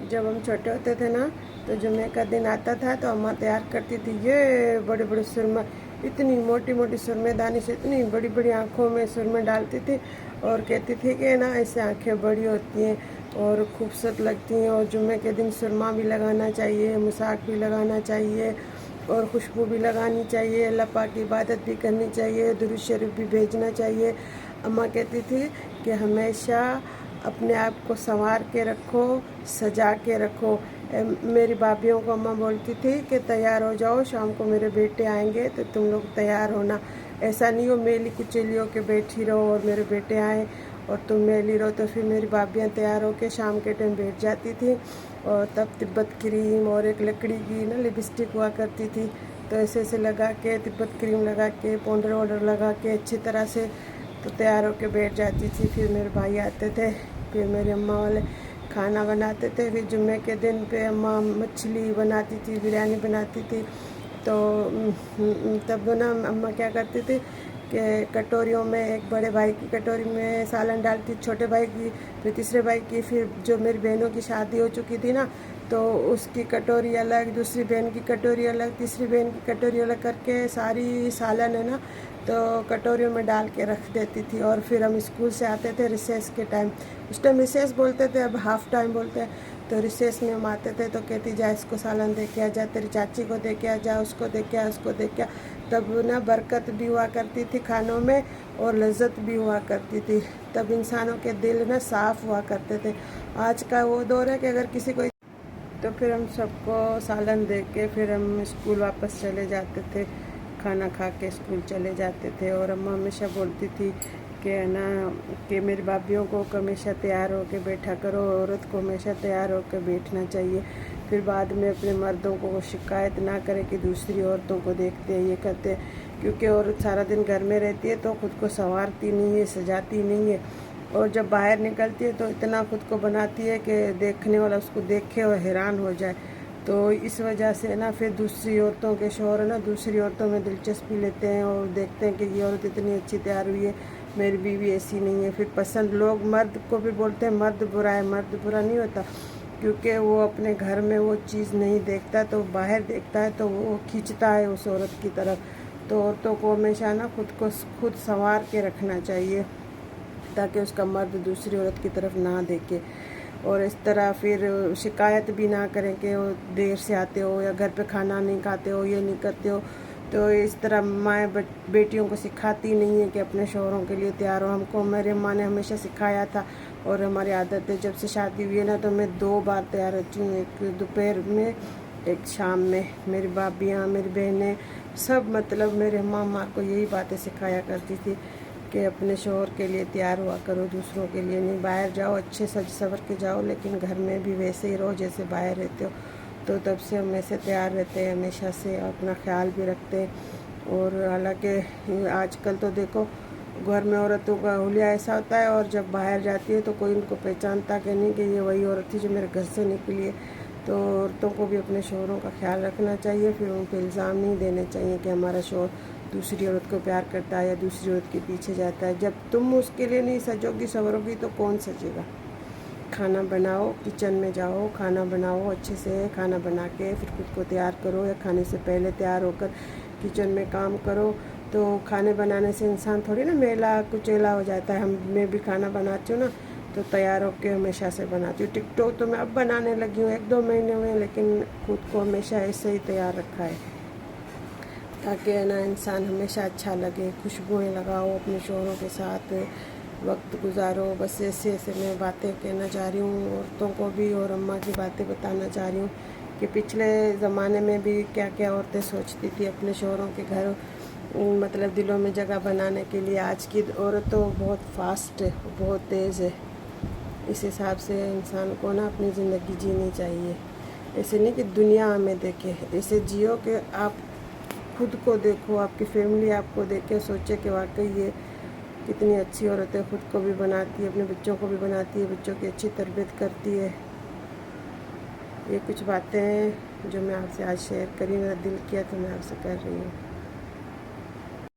जब हम छोटे होते थे ना तो जुम्मे का दिन आता था तो अम्मा तैयार करती थी ये बड़े बड़े सुरमे, इतनी मोटी मोटी सुरमेदानी से इतनी बड़ी बड़ी आँखों में सुरमे डालती थी और कहती थी कि ना ऐसे आँखें बड़ी होती हैं और खूबसूरत लगती हैं और जुम्मे के दिन सुरमा भी लगाना चाहिए, मुसाक भी लगाना चाहिए और खुशबू भी लगानी चाहिए, अल्लाह पाक की इबादत भी करनी चाहिए, दुरूद शरीफ भी भेजना चाहिए। अम्मा कहती थी कि हमेशा अपने आप को संवार के रखो, सजा के रखो। मेरी भाभीयों को अम्मा बोलती थी कि तैयार हो जाओ, शाम को मेरे बेटे आएंगे तो तुम लोग तैयार होना। ऐसा नहीं हो मेली कुचेली हो के बैठी रहो और मेरे बेटे आए और तुम मेली रहो। तो फिर मेरी भाभियाँ तैयार होके शाम के टाइम बैठ जाती थी और तब तिब्बत क्रीम और एक लकड़ी की ना लिपस्टिक हुआ करती थी, तो ऐसे ऐसे लगा के तिब्बत क्रीम लगा के पाउडर वाउडर लगा के अच्छी तरह से तो तैयार होके बैठ जाती थी। फिर मेरे भाई आते थे, फिर मेरी अम्मा वाले खाना बनाते थे। फिर जुम्मे के दिन पे अम्मा मछली बनाती थी, बिरयानी बनाती थी। तो तब ना अम्मा क्या करती थी कि कटोरियों में एक बड़े भाई की कटोरी में सालन डालती, छोटे भाई की, फिर तीसरे भाई की, फिर जो मेरी बहनों की शादी हो चुकी थी ना तो उसकी कटोरी अलग, दूसरी बहन की कटोरी अलग, तीसरी बहन की कटोरी अलग करके सारी सालन है ना तो कटोरियों में डाल के रख देती थी। और फिर हम स्कूल से आते थे रिसेस के टाइम, उस टाइम रिसेस बोलते थे, अब हाफ टाइम बोलते हैं। तो रिसेस में हम आते थे तो कहती जा इसको सालन दे के आ जा, तेरी चाची को दे के आ जा, उसको दे के आ, उसको दे के आ। तब ना बरकत भी हुआ करती थी खानों में और लज्जत भी हुआ करती थी। तब इंसानों के दिल ना साफ़ हुआ करते थे। आज का वो दौर है कि अगर किसी को तो फिर हम सबको सालन दे के फिर हम स्कूल वापस चले जाते थे, खाना खा के स्कूल चले जाते थे। और अम्मा हमेशा बोलती थी कि ना कि मेरी भाभीयों को हमेशा तैयार होकर बैठा करो, औरत को हमेशा तैयार होकर बैठना चाहिए। फिर बाद में अपने मर्दों को शिकायत ना करें कि दूसरी औरतों को देखते हैं, ये करते हैं, क्योंकि औरत सारा दिन घर में रहती है तो ख़ुद को संवारती नहीं है, सजाती नहीं है। और जब बाहर निकलती है तो इतना खुद को बनाती है कि देखने वाला उसको देखे और हैरान हो जाए। तो इस वजह से ना फिर दूसरी औरतों के शौहर ना दूसरी औरतों में दिलचस्पी लेते हैं और देखते हैं कि ये औरत इतनी अच्छी तैयार हुई है, मेरी बीवी ऐसी नहीं है। फिर पसंद लोग मर्द को भी बोलते हैं मर्द बुरा है, मर्द बुरा नहीं होता, क्योंकि वो अपने घर में वो चीज़ नहीं देखता तो बाहर देखता है तो वो खींचता है उस औरत की तरफ। तो औरतों को हमेशा ना खुद संवार के रखना चाहिए ताकि उसका मर्द दूसरी औरत की तरफ ना देखे। और इस तरह फिर शिकायत भी ना करें कि वो देर से आते हो या घर पे खाना नहीं खाते हो, ये नहीं करते हो। तो इस तरह माएँ बेटियों को सिखाती नहीं है कि अपने शौहरों के लिए तैयार हो। हमको मेरे माँ ने हमेशा सिखाया था और हमारी आदत है, जब से शादी हुई है ना तो मैं 2 बार तैयार होती हूँ, एक दोपहर में एक शाम में। मेरी भाभियाँ मेरी बहनें सब मतलब मेरे माँ को यही बातें सिखाया करती थी कि अपने शौहर के लिए तैयार हुआ करो, दूसरों के लिए नहीं। बाहर जाओ अच्छे सज सवर के जाओ, लेकिन घर में भी वैसे ही रहो जैसे बाहर रहते हो। तो तब से हम ऐसे तैयार रहते हैं हमेशा से, अपना ख्याल भी रखते हैं। और हालांकि आजकल तो देखो घर में औरतों का हुलिया ऐसा होता है और जब बाहर जाती है तो कोई उनको पहचानता कि नहीं कि ये वही औरत थी जो मेरे घर से निकली है। तो औरतों को भी अपने शौहरों का ख्याल रखना चाहिए, फिर उन पर इल्ज़ाम नहीं देने चाहिए कि हमारा शौहर दूसरी औरत को प्यार करता है या दूसरी औरत के पीछे जाता है। जब तुम उसके लिए नहीं सजोगी संवरोगी तो कौन सजेगा। खाना बनाओ, किचन में जाओ, खाना बनाओ, अच्छे से खाना बना के फिर खुद को तैयार करो या खाने से पहले तैयार होकर किचन में काम करो। तो खाने बनाने से इंसान थोड़ी ना मेला कुचेला हो जाता है। मैं भी खाना बनाती हूँ ना तो तैयार होकर हमेशा से बनाती हूँ। टिकटॉक तो मैं अब बनाने लगी हूँ 1-2 महीने हुए, लेकिन खुद को हमेशा ऐसे ही तैयार रखा है ताकि ना इंसान हमेशा अच्छा लगे। खुशबुएँ लगाओ, अपने शौहरों के साथ वक्त गुजारो। बस ऐसे ऐसे मैं बातें कहना चाह रही हूँ औरतों को भी और अम्मा की बातें बताना चाह रही हूँ कि पिछले ज़माने में भी क्या क्या औरतें सोचती थी अपने शौहरों के घर मतलब दिलों में जगह बनाने के लिए। आज की औरत तो बहुत फास्ट है, बहुत तेज़ है। इस हिसाब से इंसान को ना अपनी ज़िंदगी जीनी चाहिए, ऐसे नहीं कि दुनिया हमें देखे, ऐसे जियो कि आप खुद को देखो, आपकी फैमिली आपको देख के सोचे कि वाकई ये कितनी अच्छी औरत है, खुद को भी बनाती है, अपने बच्चों को भी बनाती है, बच्चों की अच्छी तरबियत करती है। ये कुछ बातें हैं जो मैं आपसे आज शेयर करी, मेरा दिल किया तो मैं आपसे कर रही हूँ।